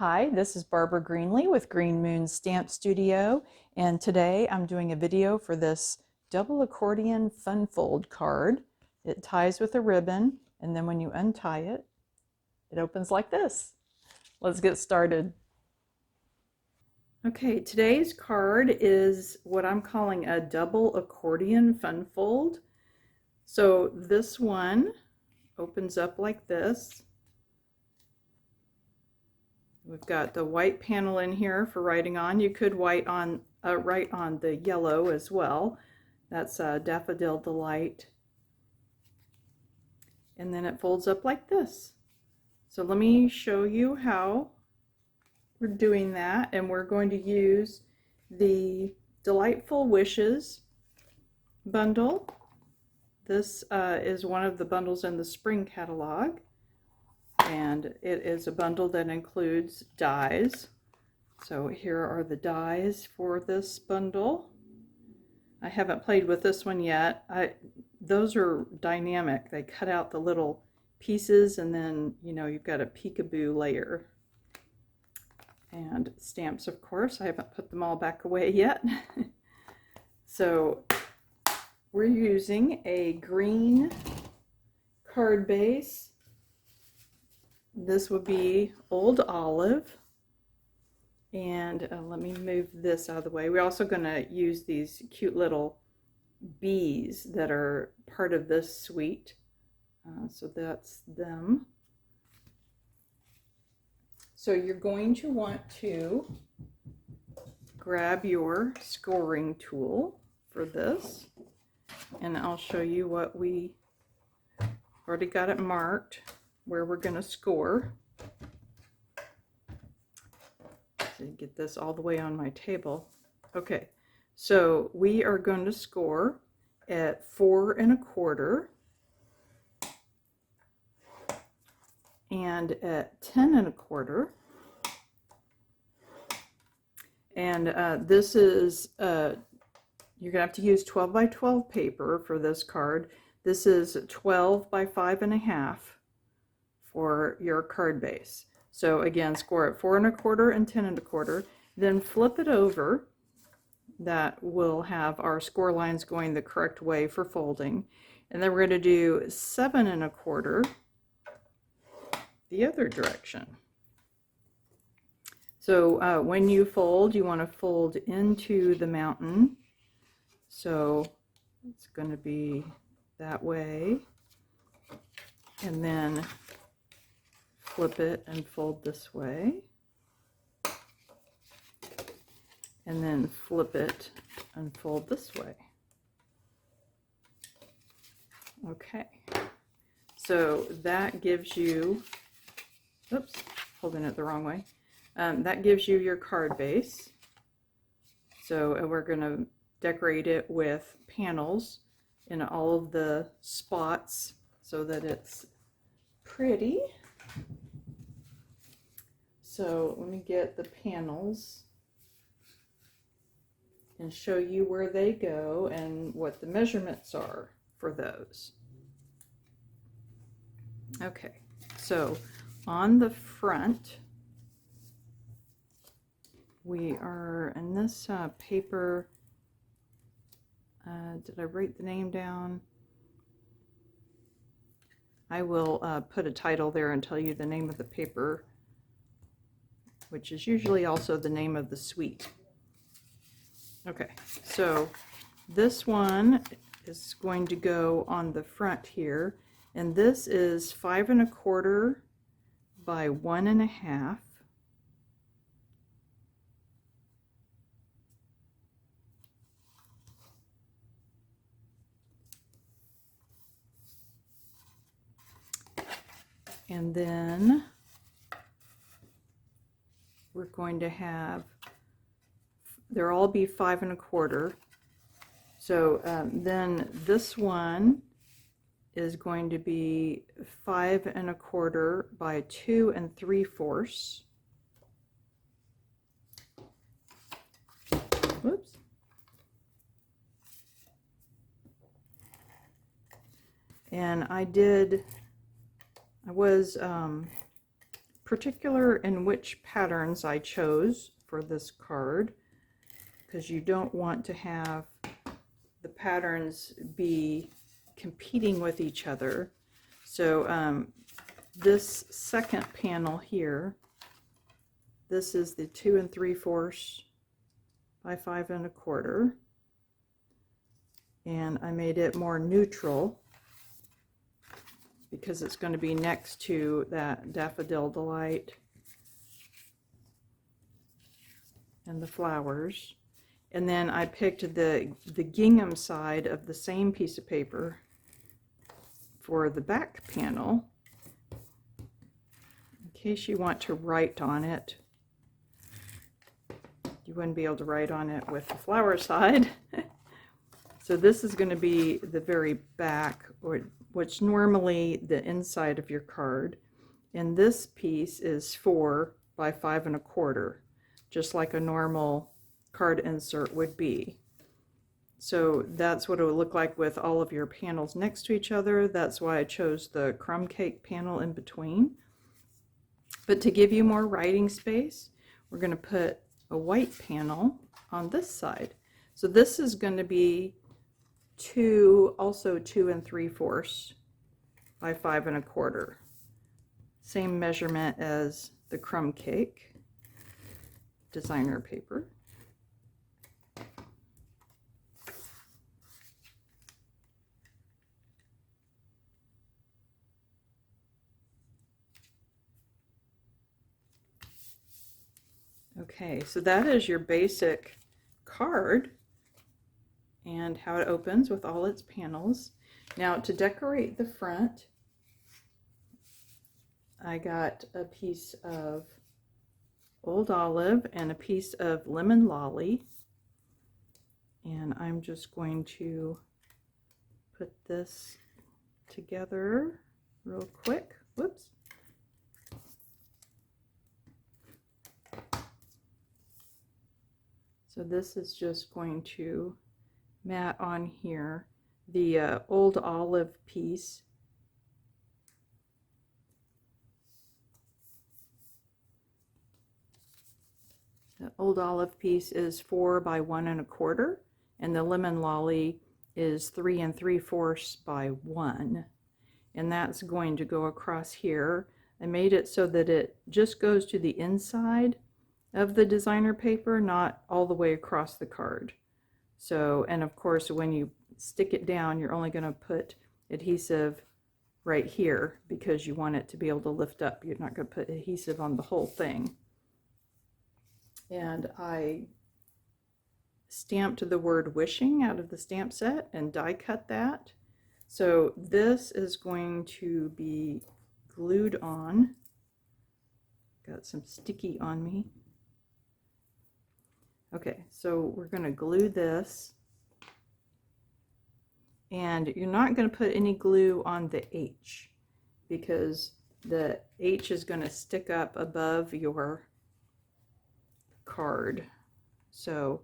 Hi, this is Barbara Greenlee with Green Moon Stamp Studio, and today I'm doing a video for this double accordion fun fold card. It ties with a ribbon, and then when you untie it, it opens like this. Let's get started. Okay, today's card is what I'm calling a double accordion fun fold. So this one opens up like this. We've got the white panel in here for writing on. You could write on the yellow as well. That's Daffodil Delight. And then it folds up like this. So let me show you how we're doing that. And we're going to use the Delightful Wishes bundle. This is one of the bundles in the spring catalog. And it is a bundle that includes dies. So here are the dies for this bundle. I haven't played with this one yet. Those are dynamic. They cut out the little pieces and then, you've got a peekaboo layer. And stamps, of course. I haven't put them all back away yet. So we're using a green card base. This would be Old Olive, and let me move this out of the way. We're also going to use these cute little bees that are part of this suite, so that's them. So you're going to want to grab your scoring tool for this, and I'll show you what we already got it marked, where we're going to score. So get this all the way on my table. Okay, so we are going to score at 4 1/4 and at 10 1/4. And this is, you're going to have to use 12 by 12 paper for this card. This is 12 by 5 1/2 for your card base. So again, score at 4 1/4 and 10 1/4. Then flip it over. That will have our score lines going the correct way for folding. And then we're going to do 7 1/4 the other direction. So when you fold, you want to fold into the mountain. So it's going to be that way. And then flip it and fold this way. And then flip it and fold this way. Okay, so that gives you, oops, holding it the wrong way. That gives you your card base. So we're going to decorate it with panels in all of the spots so that it's pretty. So let me get the panels and show you where they go and what the measurements are for those. Okay, so on the front, we are in this paper. Did I write the name down? I will put a title there and tell you the name of the paper, which is usually also the name of the suite. Okay, so this one is going to go on the front here, and this is 5 1/4 by 1 1/2. And then we're going to have, they'll all be 5 1/4. So then this one is going to be 5 1/4 by 2 3/4. Whoops. And I was particular in which patterns I chose for this card, because you don't want to have the patterns be competing with each other. So this second panel here, this is the 2 3/4 by 5 1/4, and I made it more neutral because it's going to be next to that Daffodil Delight and the flowers. And then I picked the gingham side of the same piece of paper for the back panel, in case you want to write on it. You wouldn't be able to write on it with the flower side. So this is going to be the very back, or what's normally the inside of your card. And this piece is 4 by 5 1/4, just like a normal card insert would be. So that's what it would look like with all of your panels next to each other. That's why I chose the crumb cake panel in between. But to give you more writing space, we're going to put a white panel on this side. So this is going to be also 2 3/4 by 5 1/4. Same measurement as the crumb cake designer paper. Okay, so that is your basic card and how it opens with all its panels. Now, to decorate the front, I got a piece of Old Olive and a piece of Lemon Lolly, and I'm just going to put this together real quick. Whoops. So this is just going to mat on here. The Old Olive piece is 4 by 1 1/4, and the Lemon Lolly is 3 3/4 by 1, and that's going to go across here. I made it so that it just goes to the inside of the designer paper, not all the way across the card. So, and of course, when you stick it down, you're only going to put adhesive right here because you want it to be able to lift up. You're not going to put adhesive on the whole thing. And I stamped the word wishing out of the stamp set and die cut that. So this is going to be glued on. Got some sticky on me. Okay, so we're going to glue this, and you're not going to put any glue on the H because the H is going to stick up above your card. So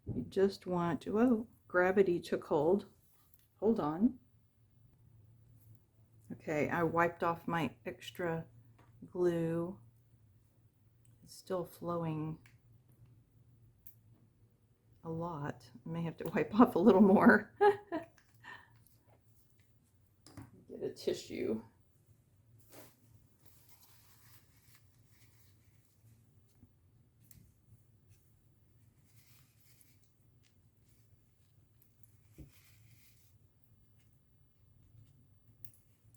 you just want to, whoa, gravity took hold. Hold on. Okay, I wiped off my extra glue. It's still flowing a lot. I may have to wipe off a little more. Get a tissue.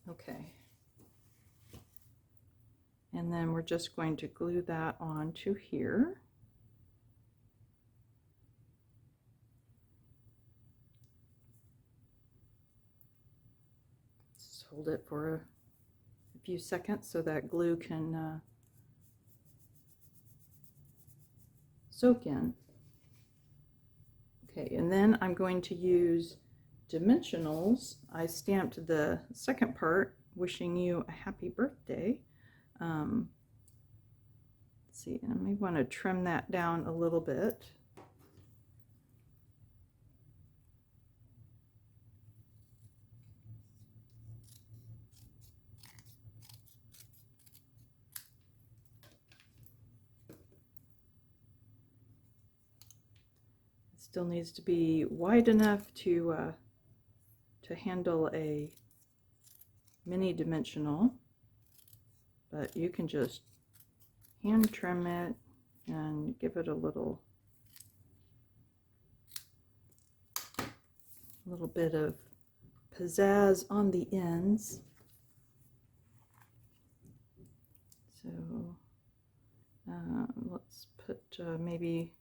Okay. And then we're just going to glue that onto here. Just hold it for a few seconds so that glue can soak in. Okay, and then I'm going to use dimensionals. I stamped the second part, wishing you a happy birthday. Let's see, I may want to trim that down a little bit. Still needs to be wide enough to handle a mini dimensional, but you can just hand trim it and give it a little bit of pizzazz on the ends. So let's put maybe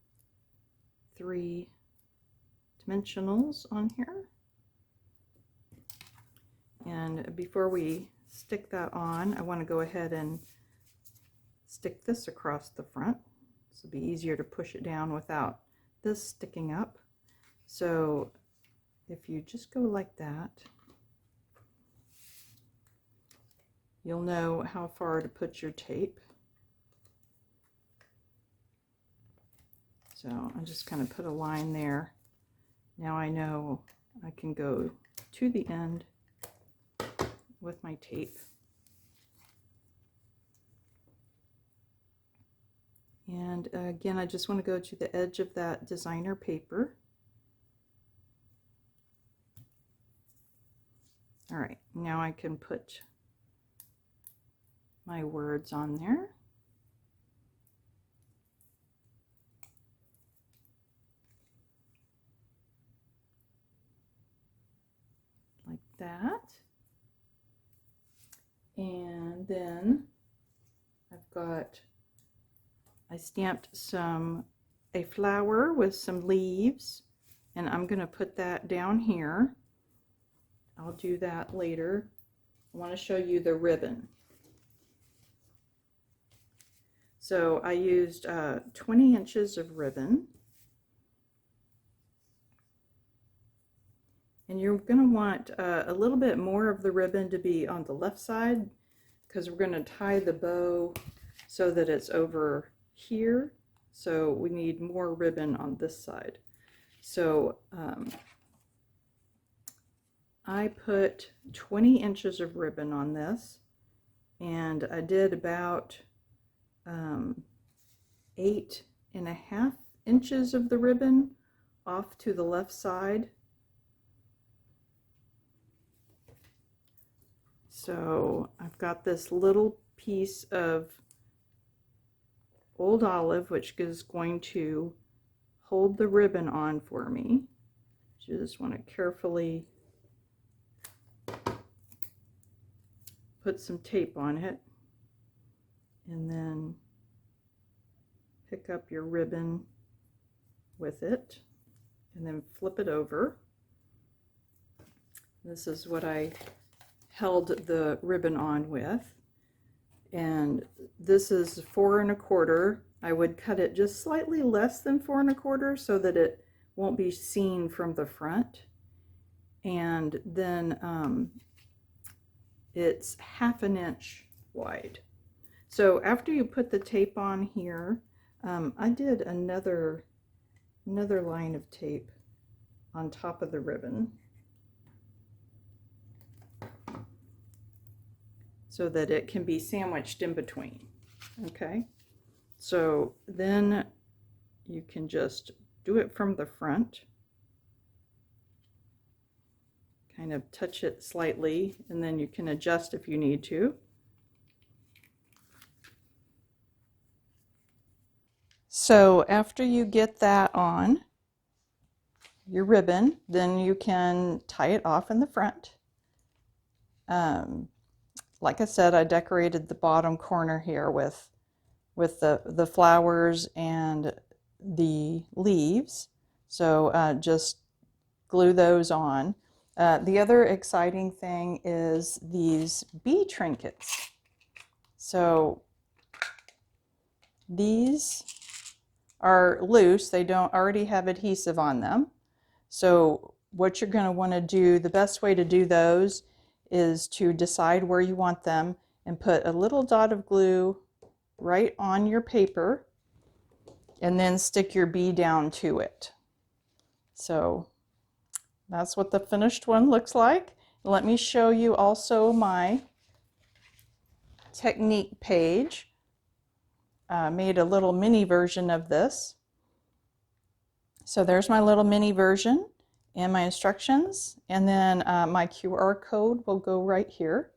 3 dimensionals on here. And before we stick that on, I want to go ahead and stick this across the front. This will be easier to push it down without this sticking up. So if you just go like that, you'll know how far to put your tape. So I just kind of put a line there. Now I know I can go to the end with my tape. And again, I just want to go to the edge of that designer paper. All right, now I can put my words on there. Like that. And then I stamped a flower with some leaves, and I'm going to put that down here. I'll do that later. I want to show you the ribbon. So I used 20 inches of ribbon. And you're going to want a little bit more of the ribbon to be on the left side, because we're going to tie the bow so that it's over here. So we need more ribbon on this side. So I put 20 inches of ribbon on this, and I did about 8.5 inches of the ribbon off to the left side. So I've got this little piece of old olive, which is going to hold the ribbon on for me. You just want to carefully put some tape on it, and then pick up your ribbon with it, and then flip it over. This is what I held the ribbon on with, and this is 4 1/4. I would cut it just slightly less than 4 1/4 so that it won't be seen from the front, and then it's 1/2 inch wide. So after you put the tape on here, I did another line of tape on top of the ribbon, so that it can be sandwiched in between. Okay, so then you can just do it from the front, kind of touch it slightly, and then you can adjust if you need to. So after you get that on your ribbon, then you can tie it off in the front. Like I said, I decorated the bottom corner here with the flowers and the leaves. So just glue those on. The other exciting thing is these bee trinkets. So these are loose. They don't already have adhesive on them. So what you're going to want to do, the best way to do those is to decide where you want them and put a little dot of glue right on your paper, and then stick your bee down to it. So that's what the finished one looks like. Let me show you also my technique page. Made a little mini version of this. So there's my little mini version and my instructions, and then my QR code will go right here.